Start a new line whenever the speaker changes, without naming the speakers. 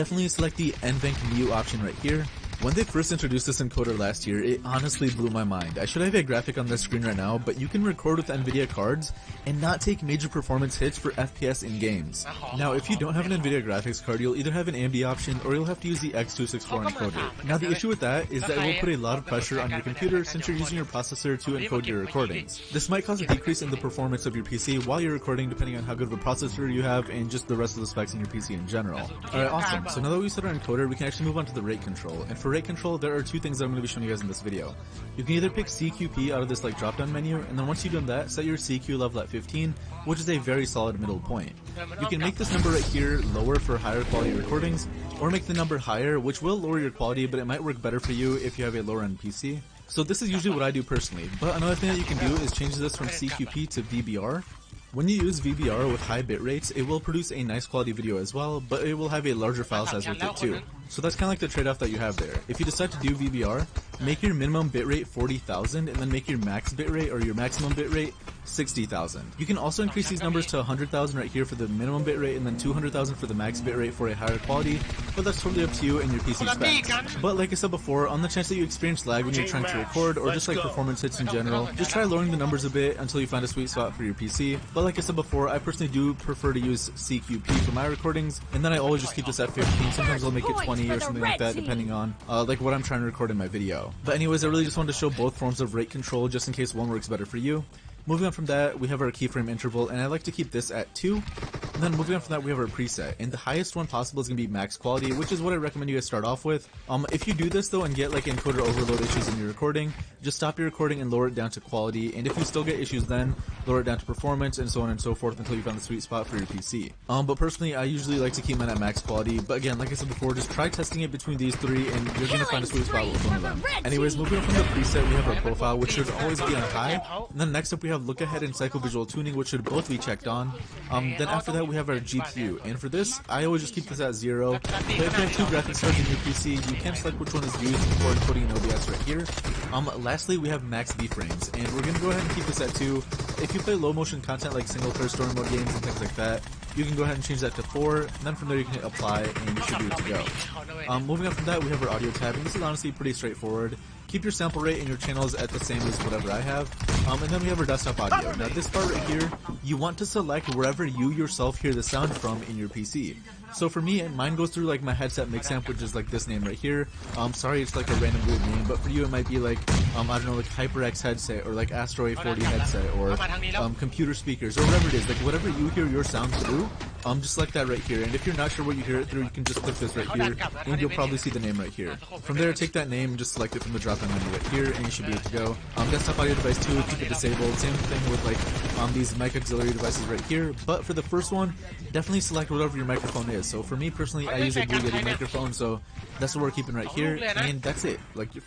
definitely select the NVENC mute option right here. When they first introduced this encoder last year, it honestly blew my mind. I should have a graphic on the screen right now, but you can record with NVIDIA cards and not take major performance hits for FPS in games. Now, if you don't have an NVIDIA graphics card, you'll either have an AMD option or you'll have to use the X264 encoder. Now, the issue with that is that it will put a lot of pressure on your computer since you're using your processor to encode your recordings. This might cause a decrease in the performance of your PC while you're recording, depending on how good of a processor you have and just the rest of the specs in your PC in general. Alright, awesome. So now that we set our encoder, we can actually move on to the rate control. And for rate control, there are two things that I'm going to be showing you guys in this video. You can either pick CQP out of this drop down menu, and then once you've done that, set your CQ level at 15, which is a very solid middle point. You can make this number right here lower for higher quality recordings, or make the number higher, which will lower your quality, but it might work better for you if you have a lower end PC. So this is usually what I do personally, but another thing that you can do is change this from CQP to VBR. When you use VBR with high bit rates, it will produce a nice quality video as well, but it will have a larger file size with it too. So that's kind of like the trade-off that you have there. If you decide to do VBR, make your minimum bitrate 40,000 and then make your max bitrate or your maximum bitrate 60,000. You can also increase these numbers to 100,000 right here for the minimum bitrate and then 200,000 for the max bitrate for a higher quality, but that's totally up to you and your PC specs. But like I said before, on the chance that you experience lag when you're trying to record or just like performance hits in general, just try lowering the numbers a bit until you find a sweet spot for your PC. But like I said before, I personally do prefer to use CQP for my recordings, and then I always just keep this at 15. Sometimes I'll make it 20 or something like that, depending on like what I'm trying to record in my video. But anyways, I really just wanted to show both forms of rate control just in case one works better for you. Moving on from that, we have our keyframe interval, and I like to keep this at 2. And then moving on from that, we have our preset, and the highest one possible is going to be max quality, which is what I recommend you guys start off with. If you do this though and get like encoder overload issues in your recording, just stop your recording and lower it down to quality, and if you still get issues then, lower it down to performance and so on and so forth until you found the sweet spot for your PC. But personally, I usually like to keep mine at max quality, but again, like I said before, just try testing it between these three and you're going to find a sweet spot with one of them. Anyways, moving on from the preset, we have our profile, which should always be on high, and then next up we have look ahead and cycle visual tuning, which should both be checked on. Then after that we have our GPU, and for this, I always just keep this at 0, but if you have two graphics cards in your PC, you can select which one is used for encoding in OBS right here. Lastly, we have max V-frames, and we're going to go ahead and keep this at 2. If you play low motion content like single player story mode games and things like that, you can go ahead and change that to 4, and then from there you can hit apply, and you should be good to go. Moving on from that, we have our audio tab, and this is honestly pretty straightforward. Keep your sample rate and your channels at the same as whatever I have. And then we have our desktop audio. Now this part right here, you want to select wherever you yourself hear the sound from in your PC. So for me, mine goes through like my headset mix amp, which is like this name right here. Sorry, it's like a random weird name, but for you it might be like, I don't know, like HyperX headset or like Astro A40 headset or computer speakers or whatever it is. Like whatever you hear your sound through, just select that right here. And if you're not sure what you hear it through, you can just click this right here and you'll probably see the name right here. From there, take that name and just select it from the drop down menu right here and you should be good to go. Desktop audio device 2, keep it disabled. Same thing with like these mic auxiliary devices right here. But for the first one, definitely select whatever your microphone is. So for me personally, I use a Blue Yeti microphone, so that's what we're keeping right here, and that's it. Like for